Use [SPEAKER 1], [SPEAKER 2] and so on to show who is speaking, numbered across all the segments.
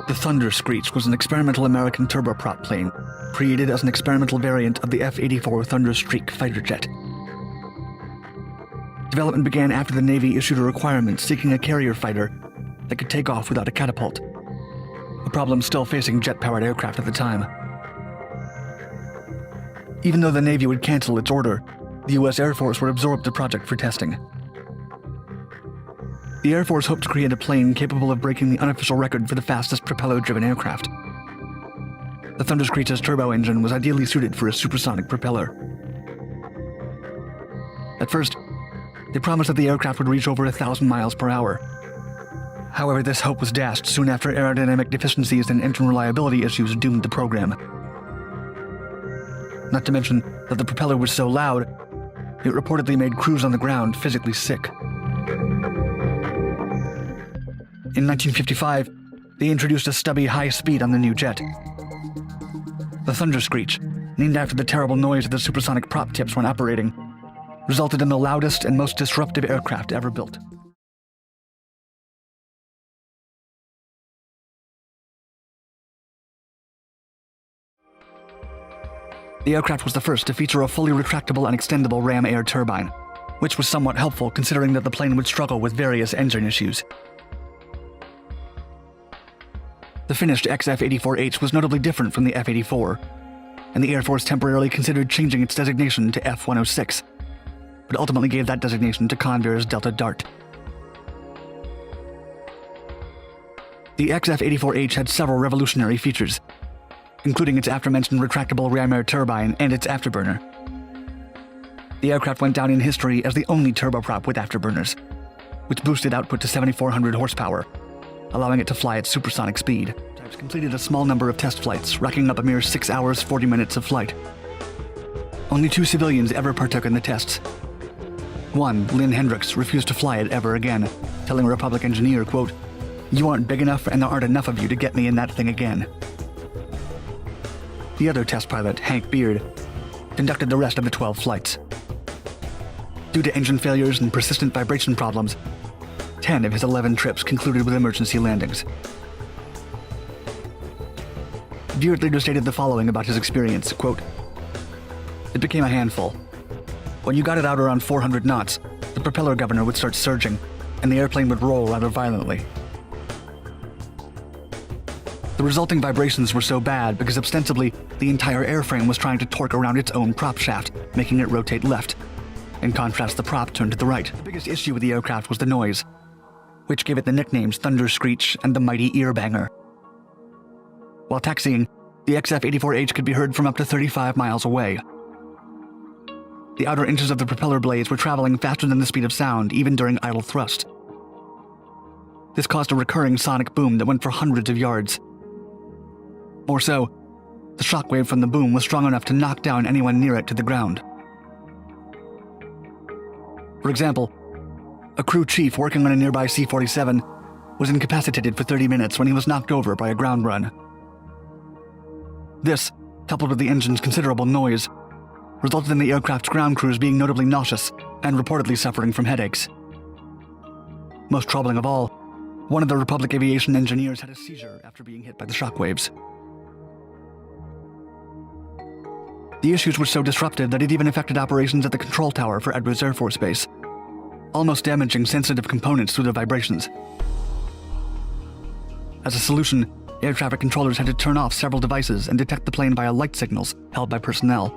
[SPEAKER 1] The Thunder Screech was an experimental American turboprop plane, created as an experimental variant of the F-84 Thunder Streak fighter jet. Development began after the Navy issued a requirement seeking a carrier fighter that could take off without a catapult, a problem still facing jet-powered aircraft at the time. Even though the Navy would cancel its order, the U.S. Air Force would absorb the project for testing. The Air Force hoped to create a plane capable of breaking the unofficial record for the fastest propeller-driven aircraft. The Thunder Screech's turbo engine was ideally suited for a supersonic propeller. At first, they promised that the aircraft would reach over 1,000 miles per hour. However, this hope was dashed soon after aerodynamic deficiencies and engine reliability issues doomed the program. Not to mention that the propeller was so loud, it reportedly made crews on the ground physically sick. In 1955, they introduced a stubby high speed on the new jet. The Thunder Screech, named after the terrible noise of the supersonic prop tips when operating, resulted in the loudest and most disruptive aircraft ever built. The aircraft was the first to feature a fully retractable and extendable ram air turbine, which was somewhat helpful considering that the plane would struggle with various engine issues. The finished XF-84H was notably different from the F-84, and the Air Force temporarily considered changing its designation to F-106, but ultimately gave that designation to Convair's Delta Dart. The XF-84H had several revolutionary features, including its aforementioned retractable ram air turbine and its afterburner. The aircraft went down in history as the only turboprop with afterburners, which boosted output to 7,400 horsepower, allowing it to fly at supersonic speed. Types completed a small number of test flights, racking up a mere 6 hours, 40 minutes of flight. Only 2 civilians ever partook in the tests. One, Lynn Hendricks, refused to fly it ever again, telling a Republic engineer, quote, "You aren't big enough and there aren't enough of you to get me in that thing again." The other test pilot, Hank Beard, conducted the rest of the 12 flights. Due to engine failures and persistent vibration problems, 10 of his 11 trips concluded with emergency landings. Beard later stated the following about his experience, quote, "It became a handful. When you got it out around 400 knots, the propeller governor would start surging, and the airplane would roll rather violently. The resulting vibrations were so bad because ostensibly the entire airframe was trying to torque around its own prop shaft, making it rotate left. In contrast, the prop turned to the right. The biggest issue with the aircraft was the noise, which gave it the nicknames Thunder Screech and the Mighty Ear Banger. While taxiing, the XF-84H could be heard from up to 35 miles away. The outer inches of the propeller blades were traveling faster than the speed of sound, even during idle thrust. This caused a recurring sonic boom that went for hundreds of yards. More so, the shockwave from the boom was strong enough to knock down anyone near it to the ground. For example, a crew chief working on a nearby C-47 was incapacitated for 30 minutes when he was knocked over by a ground run. This, coupled with the engine's considerable noise, resulted in the aircraft's ground crews being notably nauseous and reportedly suffering from headaches. Most troubling of all, one of the Republic Aviation engineers had a seizure after being hit by the shockwaves. The issues were so disruptive that it even affected operations at the control tower for Edwards Air Force Base, almost damaging sensitive components through the vibrations. As a solution, air traffic controllers had to turn off several devices and detect the plane via light signals held by personnel.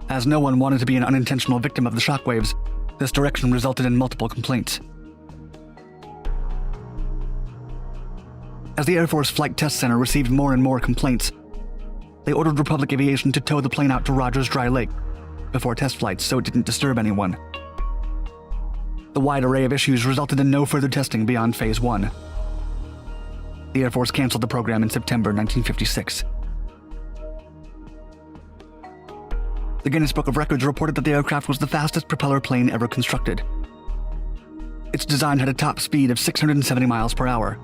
[SPEAKER 1] As no one wanted to be an unintentional victim of the shockwaves, this direction resulted in multiple complaints. As the Air Force Flight Test Center received more and more complaints, they ordered Republic Aviation to tow the plane out to Rogers Dry Lake before test flights so it didn't disturb anyone. The wide array of issues resulted in no further testing beyond Phase 1. The Air Force canceled the program in September 1956. The Guinness Book of Records reported that the aircraft was the fastest propeller plane ever constructed. Its design had a top speed of 670 miles per hour,